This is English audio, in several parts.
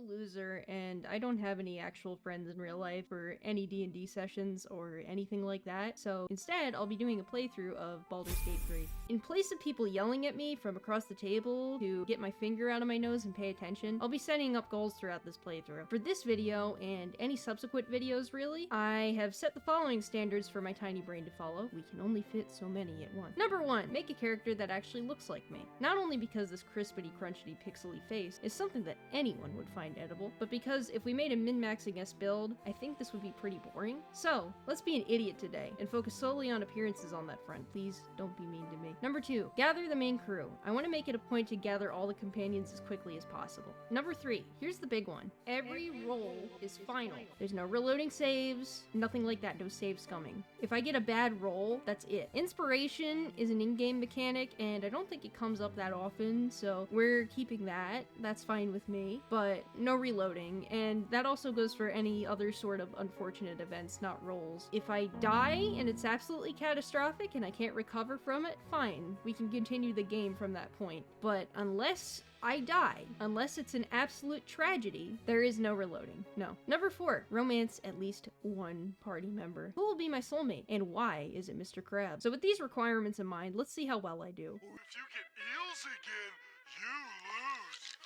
loser, and I don't have any actual friends in real life or any D&D sessions or anything like that, so instead I'll be doing a playthrough of Baldur's Gate 3. In place of people yelling at me from across the table to get my finger out of my nose and pay attention, I'll be setting up goals throughout this playthrough. For this video, and any subsequent videos really, I have set the following standards for my tiny brain to follow. We can only fit so many at once. Number 1, make a character that actually looks like me. Not only because this crispity crunchity pixely face is something that anyone would find edible, but because if we made a min-maxing-esque build, I think this would be pretty boring. So, let's be an idiot today, and focus solely on appearances on that front. Please, don't be mean to me. Number 2, gather the main crew. I want to make it a point to gather all the companions as quickly as possible. Number 3, here's the big one. Every roll is final. There's no reloading saves, nothing like that, no save scumming. If I get a bad roll, that's it. Inspiration is an in-game mechanic, and I don't think it comes up that often, so we're keeping that. That's fine with me, but no reloading, and that also goes for any other sort of unfortunate events, not rolls. If I die and it's absolutely catastrophic and I can't recover from it, fine. We can continue the game from that point. But unless I die, unless it's an absolute tragedy, there is no reloading. No. Number 4, romance at least one party member. Who will be my soulmate, and why is it Mr. Krabs? So with these requirements in mind, let's see how well I do. Or if you get eels again, you lose.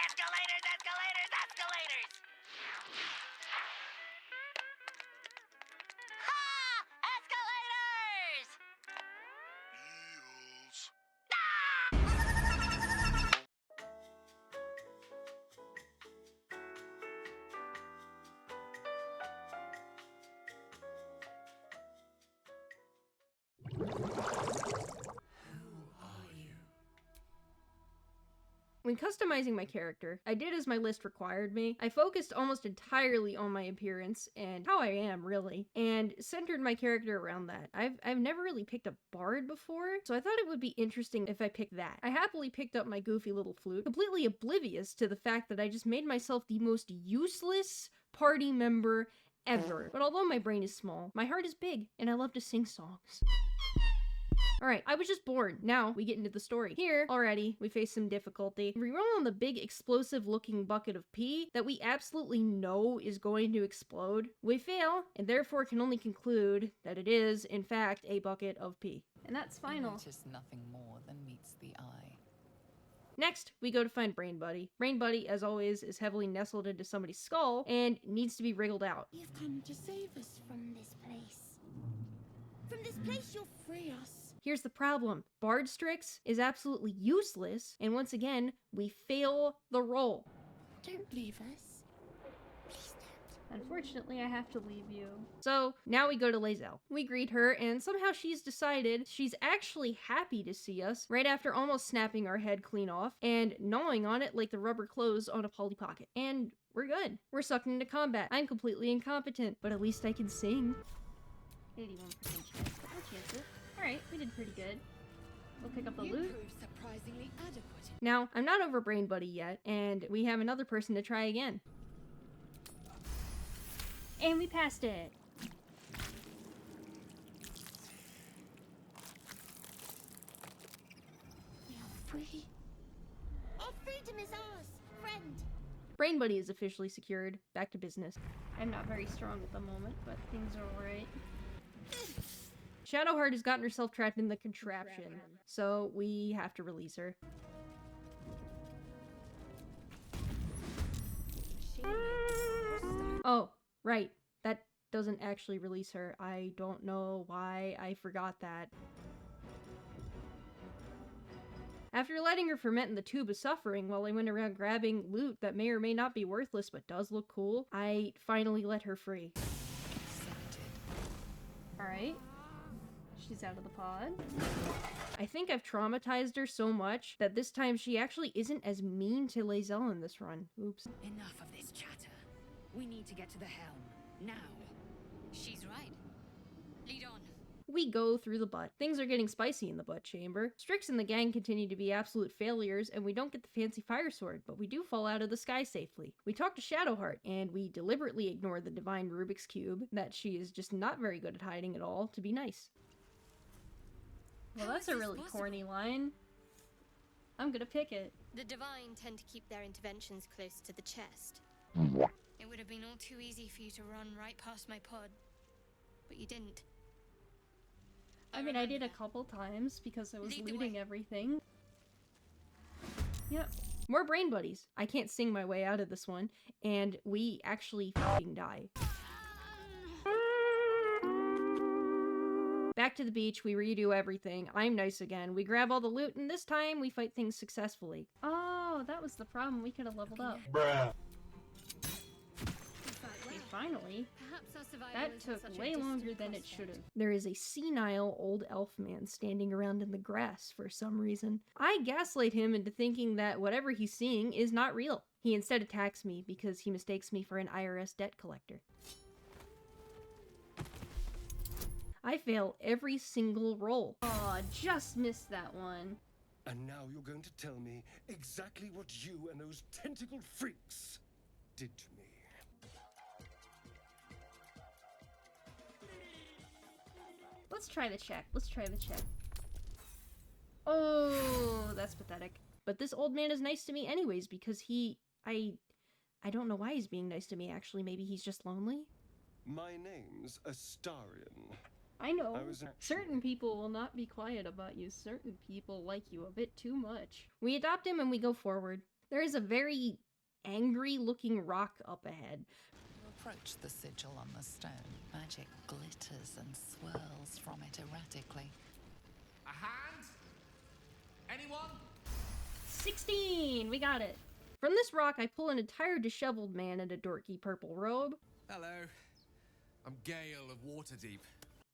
Escalators, escalators, escalators! Ha! Escalators! Eels. When customizing my character, I did as my list required me. I focused almost entirely on my appearance and how I am, really, and centered my character around that. I've never really picked a bard before, so I thought it would be interesting if I picked that. I happily picked up my goofy little flute, completely oblivious to the fact that I just made myself the most useless party member ever. But although my brain is small, my heart is big, and I love to sing songs. Alright, I was just bored. Now, we get into the story. Here, already, we face some difficulty. We roll on the big explosive-looking bucket of pee that we absolutely know is going to explode. We fail, and therefore can only conclude that it is, in fact, a bucket of pee. And that's final. Notice nothing more than meets the eye. Next, we go to find Brain Buddy. Brain Buddy, as always, is heavily nestled into somebody's skull and needs to be wriggled out. You've come to save us from this place. From this place, you'll free us. Here's the problem. Bard Strix is absolutely useless, and once again, we fail the roll. Don't leave us. Please don't. Unfortunately, I have to leave you. So, now we go to Lae'zel. We greet her, and somehow she's decided she's actually happy to see us, right after almost snapping our head clean off, and gnawing on it like the rubber clothes on a Polly Pocket. And we're good. We're sucked into combat. I'm completely incompetent, but at least I can sing. 81% chance. I'll chance it. Alright, we did pretty good. We'll pick up the loot. Proved surprisingly adequate. Now, I'm not over Brain Buddy yet, and we have another person to try again. And we passed it! We are free. Our freedom is ours, friend. Brain Buddy is officially secured. Back to business. I'm not very strong at the moment, but things are alright. Shadowheart has gotten herself trapped in the contraption, so we have to release her. Oh, right. That doesn't actually release her. I don't know why I forgot that. After letting her ferment in the tube of suffering while I went around grabbing loot that may or may not be worthless but does look cool, I finally let her free. Alright. She's out of the pod. I think I've traumatized her so much that this time she actually isn't as mean to Lae'zel in this run. Oops. Enough of this chatter. We need to get to the helm. Now. She's right. Lead on. We go through the butt. Things are getting spicy in the butt chamber. Strix and the gang continue to be absolute failures, and we don't get the fancy fire sword, but we do fall out of the sky safely. We talk to Shadowheart, and we deliberately ignore the divine Rubik's Cube that she is just not very good at hiding at all, to be nice. Well, that's a really corny line. I'm gonna pick it. The Divine tend to keep their interventions close to the chest. It would have been all too easy for you to run right past my pod, but you didn't. I mean, I did a couple times because I was Lead the looting way. everything. Yep. More brain buddies. I can't sing my way out of this one, and we actually fucking die. Back to the beach, we redo everything. I'm nice again. We grab all the loot, and this time we fight things successfully. Oh, that was the problem. We could have leveled up. Bruh. Okay, finally. Perhaps our survival That isn't took such a way distant longer than it prospect. should have. There is a senile old elf man standing around in the grass for some reason. I gaslight him into thinking that whatever he's seeing is not real. He instead attacks me because he mistakes me for an IRS debt collector. I fail every single roll. Aw, just missed that one. And now you're going to tell me exactly what you and those tentacled freaks did to me. Let's try the check. Let's try the check. Oh, that's pathetic. But this old man is nice to me anyways because I don't know why he's being nice to me actually. Maybe he's just lonely? My name's Astarion. I know. I was Certain people will not be quiet about you. Certain people like you a bit too much. We adopt him and we go forward. There is a very angry looking rock up ahead. You approach the sigil on the stone. Magic glitters and swirls from it erratically. A hand? Anyone? 16! We got it. From this rock, I pull an entire disheveled man in a dorky purple robe. Hello. I'm Gale of Waterdeep.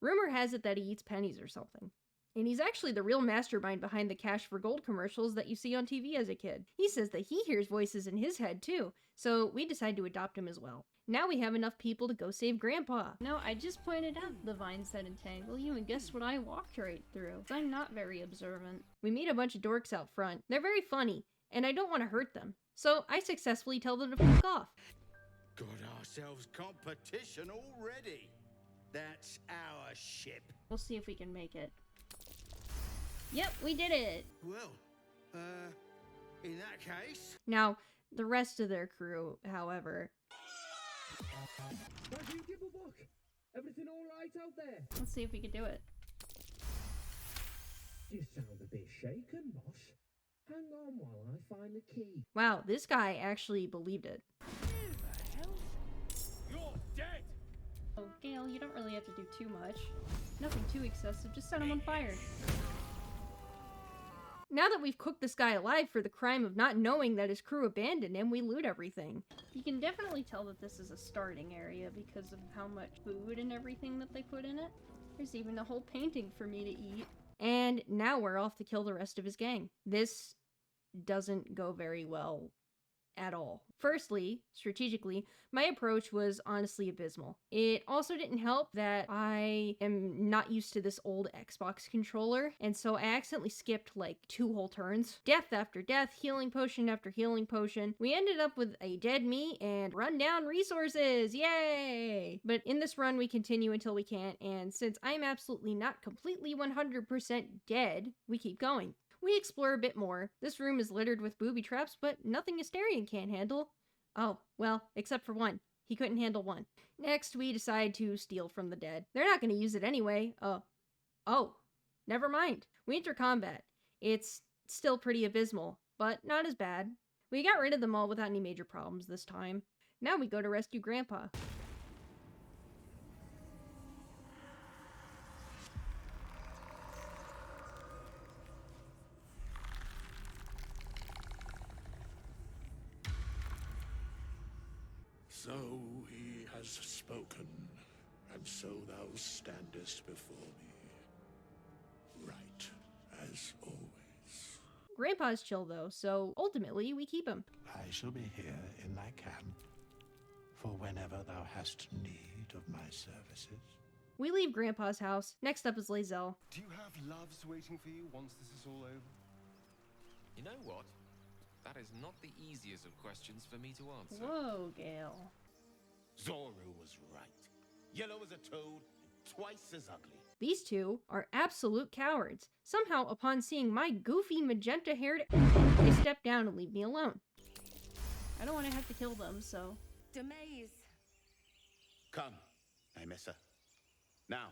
Rumor has it that he eats pennies or something. And he's actually the real mastermind behind the Cash for Gold commercials that you see on TV as a kid. He says that he hears voices in his head too, so we decide to adopt him as well. Now we have enough people to go save Grandpa. No, I just pointed out the vines that entangle you, and guess what I walked right through? I'm not very observant. We meet a bunch of dorks out front. They're very funny, and I don't want to hurt them. So I successfully tell them to fuck off. Got ourselves competition already. That's our ship. We'll see if we can make it. Yep, we did it! Well, in that case... Now, the rest of their crew, however... Everything all right out there? Let's see if we can do it. You sound a bit shaken, boss. Hang on while I find the key. Wow, this guy actually believed it. You're dead! Oh, Gale, you don't really have to do too much. Nothing too excessive, just set him on fire. Now that we've cooked this guy alive for the crime of not knowing that his crew abandoned him, we loot everything. You can definitely tell that this is a starting area because of how much food and everything that they put in it. There's even a whole painting for me to eat. And now we're off to kill the rest of his gang. This doesn't go very well at all. Firstly, strategically, my approach was honestly abysmal. It also didn't help that I am not used to this old Xbox controller, and so I accidentally skipped like 2 whole turns. Death after death, healing potion after healing potion. We ended up with a dead me and run down resources, yay! But in this run we continue until we can't, and since I'm absolutely not completely 100% dead, we keep going. We explore a bit more. This room is littered with booby traps, but nothing Astarion can't handle. Oh, well, except for one. He couldn't handle one. Next, we decide to steal from the dead. They're not going to use it anyway. Oh, never mind. We enter combat. It's still pretty abysmal, but not as bad. We got rid of them all without any major problems this time. Now we go to rescue Grandpa. So he has spoken, and so thou standest before me. Right, as always. Grandpa's chill though, so ultimately we keep him. I shall be here in thy camp, for whenever thou hast need of my services. We leave Grandpa's house. Next up is Lae'zel. Do you have loves waiting for you once this is all over? You know what? That is not the easiest of questions for me to answer. Whoa, Gale. Zoru was right. Yellow as a toad, and twice as ugly. These two are absolute cowards. Somehow, upon seeing my goofy magenta-haired they step down and leave me alone. I don't want to have to kill them, so... Demaze. Come, Nymissa. Now.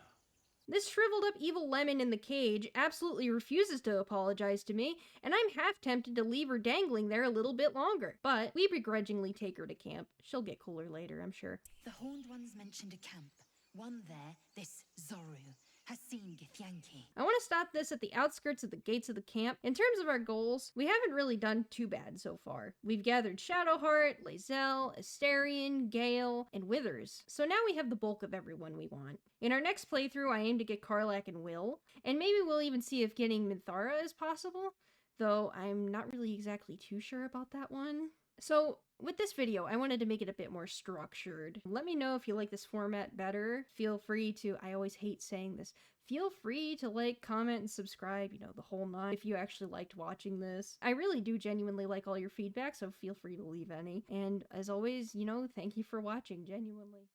This shriveled up evil lemon in the cage absolutely refuses to apologize to me, and I'm half tempted to leave her dangling there a little bit longer. But we begrudgingly take her to camp. She'll get cooler later, I'm sure. The Horned Ones mentioned a camp. One there, this Zoru, has seen Githyanki. I want to stop this at the outskirts of the gates of the camp. In terms of our goals, we haven't really done too bad so far. We've gathered Shadowheart, Lae'zel, Astarion, Gale, and Withers. So now we have the bulk of everyone we want. In our next playthrough, I aim to get Karlach and Will, and maybe we'll even see if getting Minthara is possible, though I'm not really exactly too sure about that one. So, with this video, I wanted to make it a bit more structured. Let me know if you like this format better. Feel free to, I always hate saying this, feel free to like, comment, and subscribe, you know, the whole nine, if you actually liked watching this. I really do genuinely like all your feedback, so feel free to leave any. And as always, you know, thank you for watching, genuinely.